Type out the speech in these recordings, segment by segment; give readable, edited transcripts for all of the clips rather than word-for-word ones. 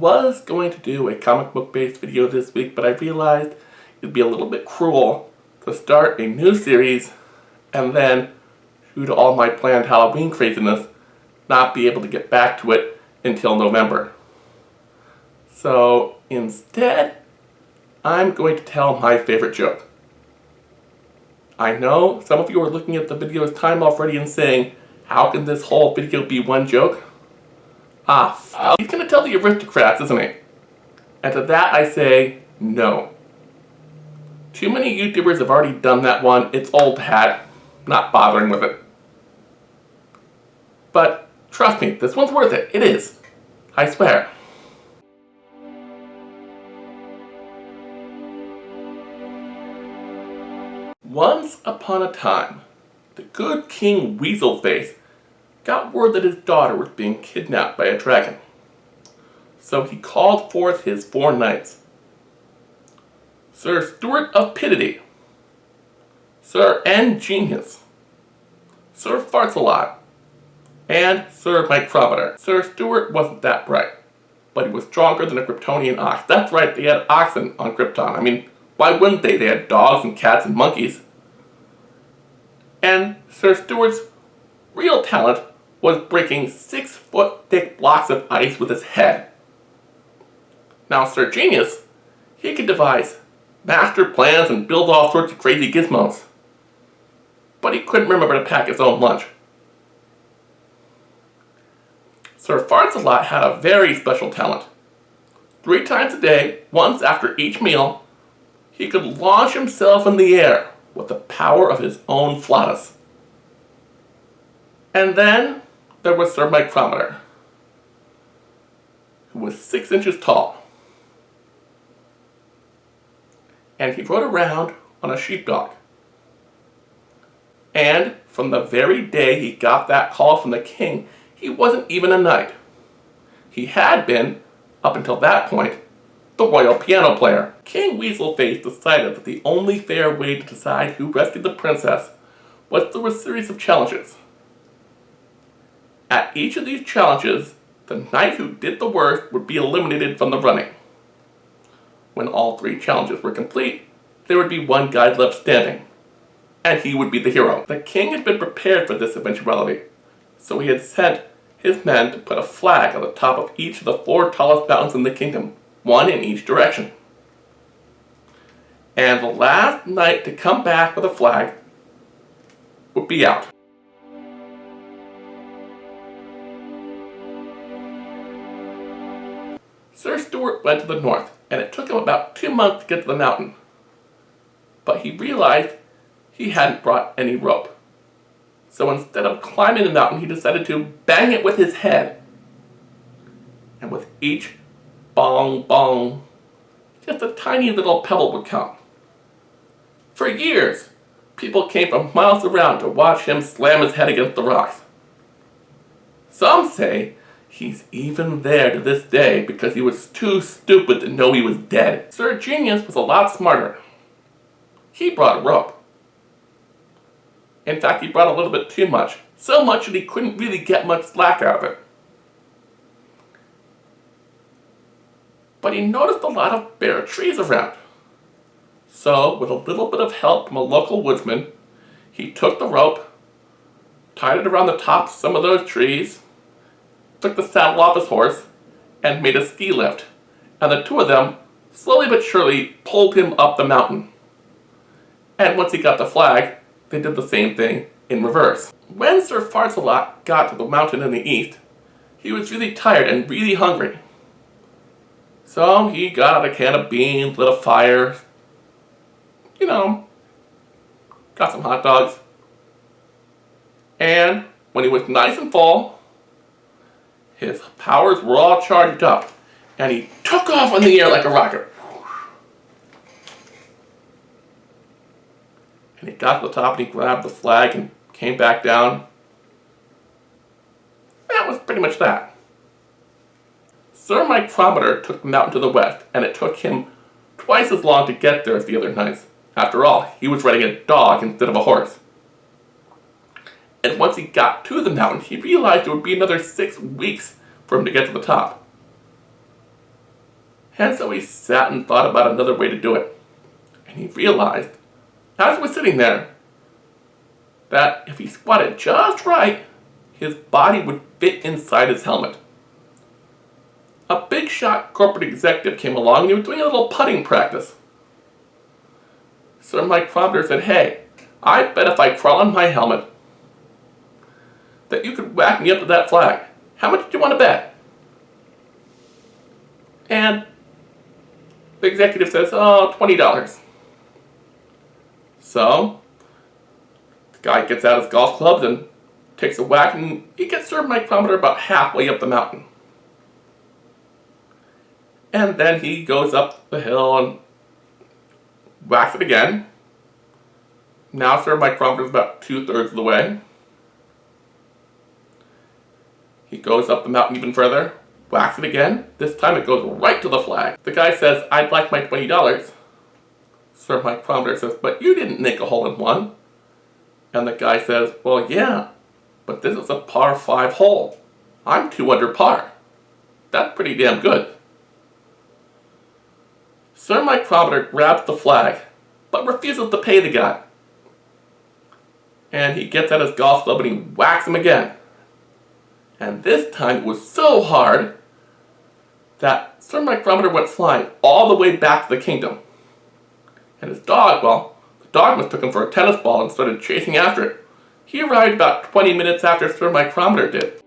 was going to do a comic book based video this week, but I realized it'd be a little bit cruel to start a new series and then, due to all my planned Halloween craziness, not be able to get back to it until November. So instead, I'm going to tell my favorite joke. I know some of you are looking at the video's time already and saying, how can this whole video be one joke? He's gonna tell the aristocrats, isn't he? And to that I say, no. Too many YouTubers have already done that one. It's old hat. Not bothering with it. But trust me, this one's worth it. It is. I swear. Once upon a time, the good King Weaselface got word that his daughter was being kidnapped by a dragon. So he called forth his 4 knights. Sir Stewart of Pittity, Sir Ingenious, Sir Fartsalot, and Sir Micrometer. Sir Stewart wasn't that bright, but he was stronger than a Kryptonian ox. That's right, they had oxen on Krypton. I mean, why wouldn't they? They had dogs and cats and monkeys. And Sir Stewart's real talent was breaking 6-foot thick blocks of ice with his head. Now Sir Genius, he could devise master plans and build all sorts of crazy gizmos. But he couldn't remember to pack his own lunch. Sir Fartsalot had a very special talent. 3 times a day, once after each meal, he could launch himself in the air with the power of his own flautus. And then there was Sir Micrometer, who was 6 inches tall. And he rode around on a sheepdog. And from the very day he got that call from the king, he wasn't even a knight. He had been, up until that point, the royal piano player. King Weaselface decided that the only fair way to decide who rescued the princess was through a series of challenges. At each of these challenges, the knight who did the worst would be eliminated from the running. When all 3 challenges were complete, there would be 1 guy left standing, and he would be the hero. The king had been prepared for this eventuality, so he had sent his men to put a flag on the top of each of the 4 tallest mountains in the kingdom, 1 in each direction. And the last knight to come back with a flag would be out. Sir Stewart went to the north, and it took him about 2 months to get to the mountain. But he realized he hadn't brought any rope. So instead of climbing the mountain, he decided to bang it with his head. And with each bong bong, just a tiny little pebble would come. For years, people came from miles around to watch him slam his head against the rocks. Some say he's even there to this day because he was too stupid to know he was dead. Sir Genius was a lot smarter. He brought a rope. In fact, he brought a little bit too much. So much that he couldn't really get much slack out of it. But he noticed a lot of bare trees around. So, with a little bit of help from a local woodsman, he took the rope, tied it around the tops of some of those trees, took the saddle off his horse, and made a ski lift. And the 2 of them, slowly but surely, pulled him up the mountain. And once he got the flag, they did the same thing in reverse. When Sir Fartsalot got to the mountain in the east, he was really tired and really hungry. So he got out a can of beans, lit a fire, got some hot dogs. And when he was nice and full, his powers were all charged up, and he took off in the air like a rocket. And he got to the top and he grabbed the flag and came back down. That was pretty much that. Sir Micrometer took the mountain to the west, and it took him twice as long to get there as the other knights. After all, he was riding a dog instead of a horse. And once he got to the mountain, he realized it would be another 6 weeks for him to get to the top. And so he sat and thought about another way to do it. And he realized, as he was sitting there, that if he squatted just right, his body would fit inside his helmet. A big shot corporate executive came along and he was doing a little putting practice. Sir Micrometer said, "Hey, I bet if I crawl on my helmet that you could whack me up to that flag. How much do you want to bet?" And the executive says, "Oh, $20. So the guy gets out his golf clubs and takes a whack, and he gets Sir Micrometer about halfway up the mountain. And then he goes up the hill and whacks it again. Now Sir Micrometer is about 2/3 of the way. He goes up the mountain even further, whacks it again. This time it goes right to the flag. The guy says, "I'd like my $20. Sir Micrometer says, "But you didn't make a hole in one." And the guy says, "Well, yeah, but this is a par 5 hole. I'm 2 under par. That's pretty damn good." Sir Micrometer grabs the flag, but refuses to pay the guy. And he gets out his golf club and he whacks him again. And this time it was so hard that Sir Micrometer went flying all the way back to the kingdom. And his dog, well, the dog mistook him for a tennis ball and started chasing after it. He arrived about 20 minutes after Sir Micrometer did.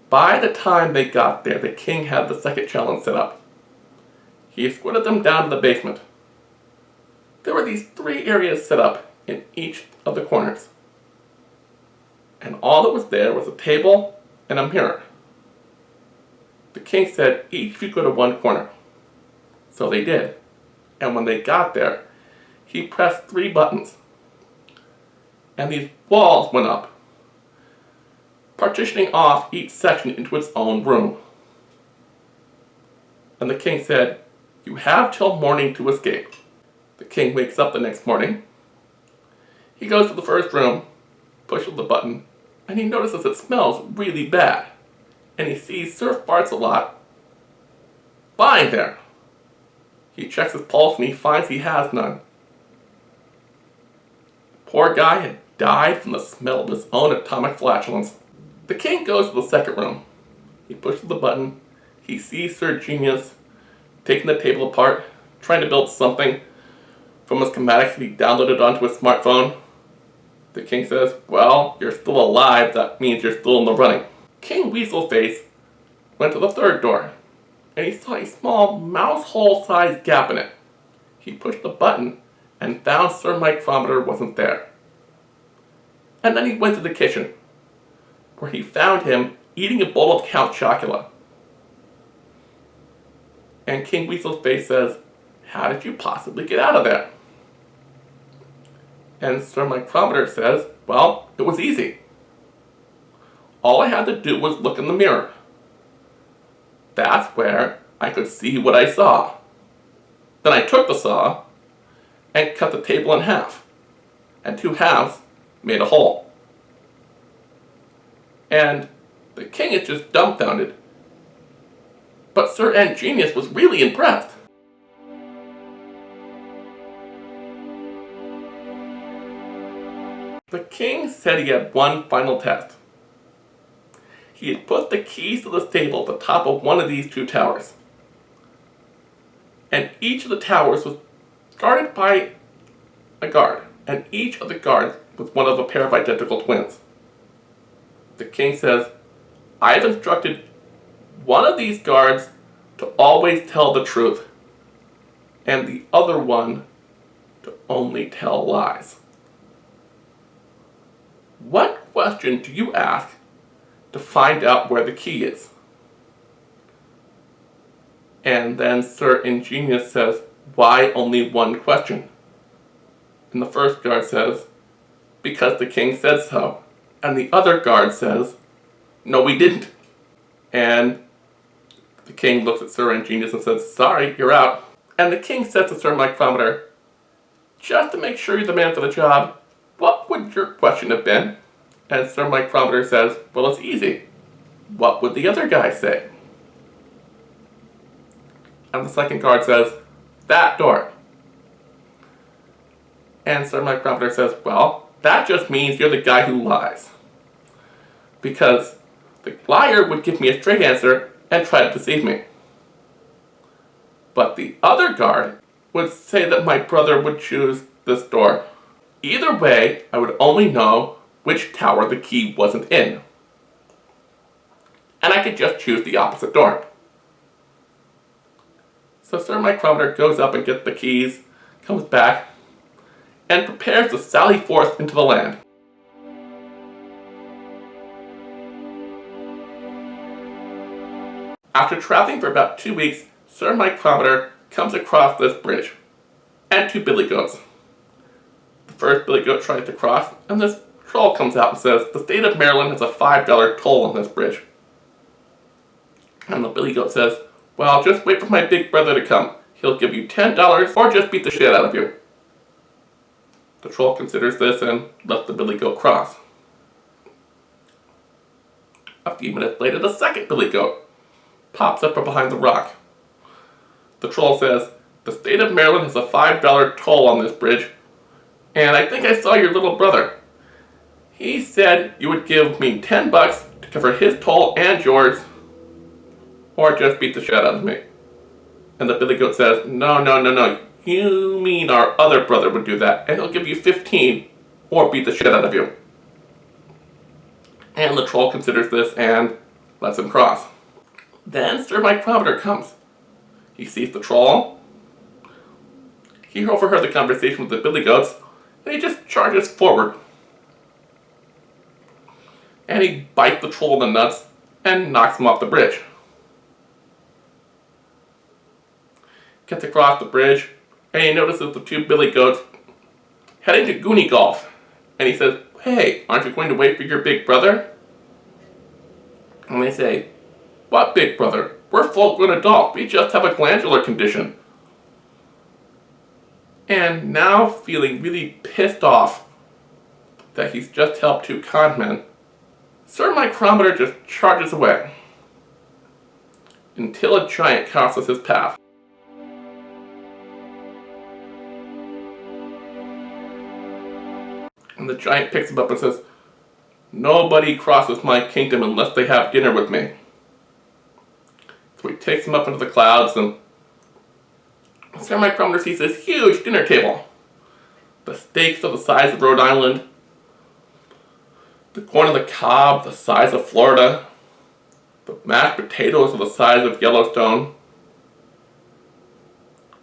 By the time they got there, the king had the second challenge set up. He escorted them down to the basement. There were these 3 areas set up in each of the corners. And all that was there was a table and a mirror. The king said, "Each of you go to one corner." So they did. And when they got there, he pressed 3 buttons. And these walls went up, partitioning off each section into its own room. And the king said, "You have till morning to escape." The king wakes up the next morning. He goes to the first room, pushes the button, and he notices it smells really bad. And he sees Sir Farts-a-Lot lying there. He checks his pulse and he finds he has none. The poor guy had died from the smell of his own atomic flatulence. The king goes to the second room. He pushes the button. He sees Sir Genius taking the table apart, trying to build something from a schematics that he downloaded onto his smartphone. The king says, "Well, you're still alive. That means you're still in the running." King Weaselface went to the third door, and he saw a small mouse-hole-sized gap in it. He pushed the button and found Sir Micrometer wasn't there. And then he went to the kitchen, where he found him eating a bowl of Count Chocula. And King Weaselface says, "How did you possibly get out of there?" And Sir Micrometer says, "Well, it was easy. All I had to do was look in the mirror. That's where I could see what I saw. Then I took the saw and cut the table in half, and 2 halves made a hole." And the king is just dumbfounded. But Sir Ingenious was really impressed. The king said he had one final test. He had put the keys to the stable at the top of one of these 2 towers. And each of the towers was guarded by a guard, and each of the guards was one of a pair of identical twins. The king says, "I've instructed one of these guards to always tell the truth, and the other one to only tell lies. What question do you ask to find out where the key is?" And then Sir Ingenious says, "Why only one question?" And the first guard says, "Because the king said so." And the other guard says, "No, we didn't." And the king looks at Sir Ingenious and says, "Sorry, you're out." And the king says to Sir Micrometer, "Just to make sure you're the man for the job, what would your question have been?" And Sir Micrometer says, well, it's easy. What would the other guy say? And the second guard says, that door. And Sir Micrometer says, well, that just means you're the guy who lies. Because the liar would give me a straight answer and try to deceive me. But the other guard would say that my brother would choose this door. Either way, I would only know which tower the key wasn't in. And I could just choose the opposite door. So Sir Micrometer goes up and gets the keys, comes back, and prepares to sally forth into the land. After traveling for about 2 weeks, Sir Micrometer comes across this bridge, and 2 billy goats. The first billy goat tries to cross, and this troll comes out and says, the state of Maryland has a $5 toll on this bridge. And the billy goat says, well, just wait for my big brother to come. He'll give you $10 or just beat the shit out of you. The troll considers this and lets the billy goat cross. A few minutes later, the second billy goat pops up from behind the rock. The troll says, the state of Maryland has a $5 toll on this bridge, and I think I saw your little brother. He said you would give me $10 to cover his toll and yours, or just beat the shit out of me. And the billy goat says, no. You mean our other brother would do that, and he'll give you 15 or beat the shit out of you. And the troll considers this and lets him cross. Then Sir Micrometer comes. He sees the troll. He overheard the conversation with the billy goats, and he just charges forward. And he bites the troll in the nuts and knocks him off the bridge. Gets across the bridge, and he notices the 2 billy goats heading to Goonie Golf. And he says, hey, aren't you going to wait for your big brother? And they say, what big brother? We're full-grown adults. We just have a glandular condition. And now feeling really pissed off that he's just helped 2 con men, Sir Micrometer just charges away until a giant crosses his path. And the giant picks him up and says, nobody crosses my kingdom unless they have dinner with me. So he takes him up into the clouds, and Sir Micrometer sees this huge dinner table. The steaks are the size of Rhode Island. The corn on the cob, the size of Florida. The mashed potatoes are the size of Yellowstone.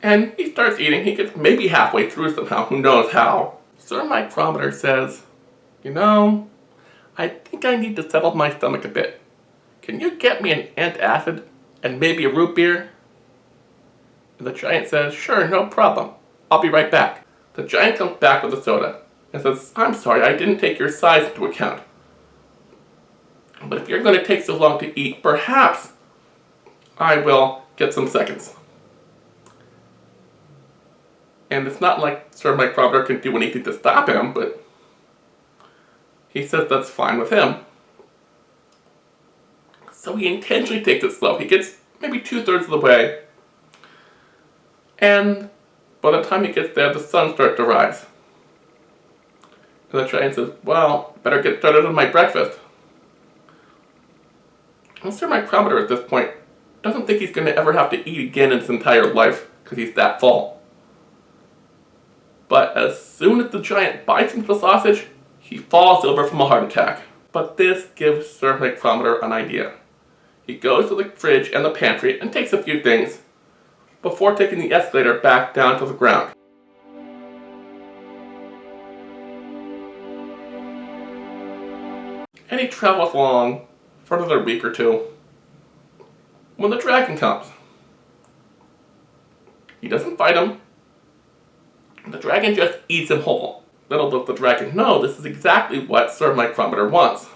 And he starts eating. He gets maybe halfway through somehow, who knows how. Sir Micrometer says, I think I need to settle my stomach a bit. Can you get me an antacid and maybe a root beer? And the giant says, sure, no problem. I'll be right back. The giant comes back with a soda and says, I'm sorry, I didn't take your size into account. But if you're going to take so long to eat, perhaps I will get some seconds. And it's not like Sir Micrometer can do anything to stop him, but he says that's fine with him. So he intentionally takes it slow. He gets maybe 2/3 of the way. And by the time he gets there, the sun starts to rise. And the giant says, well, better get started on my breakfast. And Sir Micrometer at this point doesn't think he's going to ever have to eat again in his entire life because he's that full. But as soon as the giant bites into the sausage, he falls over from a heart attack. But this gives Sir Micrometer an idea. He goes to the fridge and the pantry and takes a few things before taking the escalator back down to the ground. And he travels along for another week or two when the dragon comes. He doesn't fight him. The dragon just eats him whole. Little does the dragon know this is exactly what Sir Micrometer wants.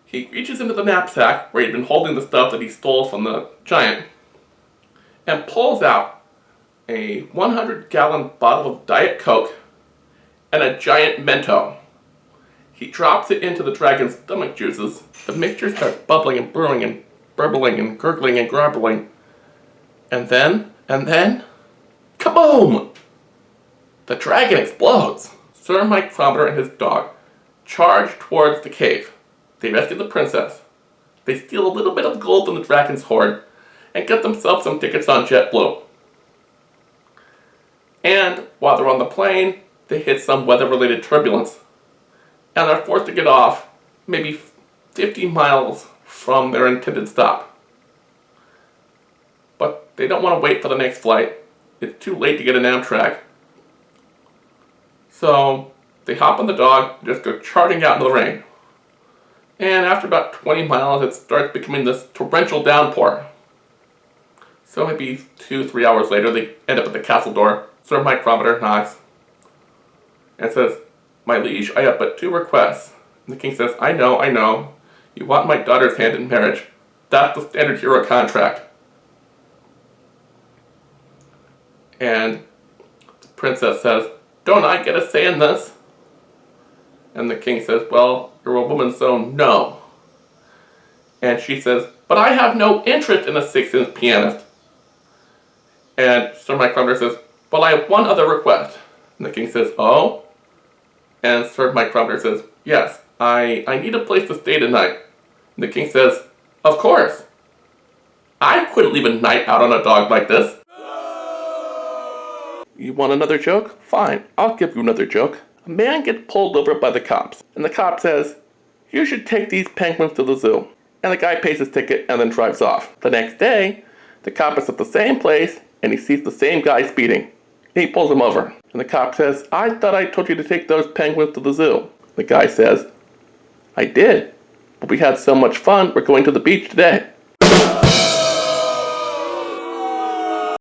He reaches into the knapsack where he'd been holding the stuff that he stole from the giant and pulls out a 100-gallon bottle of Diet Coke and a giant Mento. He drops it into the dragon's stomach juices. The mixture starts bubbling and brewing and burbling and gurgling and grumbling. And then, kaboom! The dragon explodes. Sir Micrometer and his dog charge towards the cave. They rescue the princess. They steal a little bit of gold from the dragon's hoard and get themselves some tickets on JetBlue. And while they're on the plane, they hit some weather-related turbulence and are forced to get off maybe 50 miles from their intended stop. But they don't want to wait for the next flight. It's too late to get an Amtrak. So they hop on the dog and just go charging out into the rain. And after about 20 miles, it starts becoming this torrential downpour. So maybe 2-3 hours later, they end up at the castle door. Sir Micrometer knocks and says, "My liege, I have but 2 requests." And the king says, I know. You want my daughter's hand in marriage. That's the standard hero contract." And the princess says, "Don't I get a say in this?" And the king says, "Well, you're a woman, so no." And she says, "But I have no interest in a 6-inch pianist." And Sir Micrometer says, "Well, I have one other request." And the king says, "Oh?" And Sir Micrometer says, "Yes, I need a place to stay tonight." And the king says, "Of course. I couldn't leave a night out on a dog like this." You want another joke? Fine, I'll give you another joke. A man gets pulled over by the cops, and the cop says, "You should take these penguins to the zoo." And the guy pays his ticket and then drives off. The next day, the cop is at the same place, and he sees the same guy speeding. And he pulls him over. And the cop says, "I thought I told you to take those penguins to the zoo." The guy says, "I did, but we had so much fun, we're going to the beach today."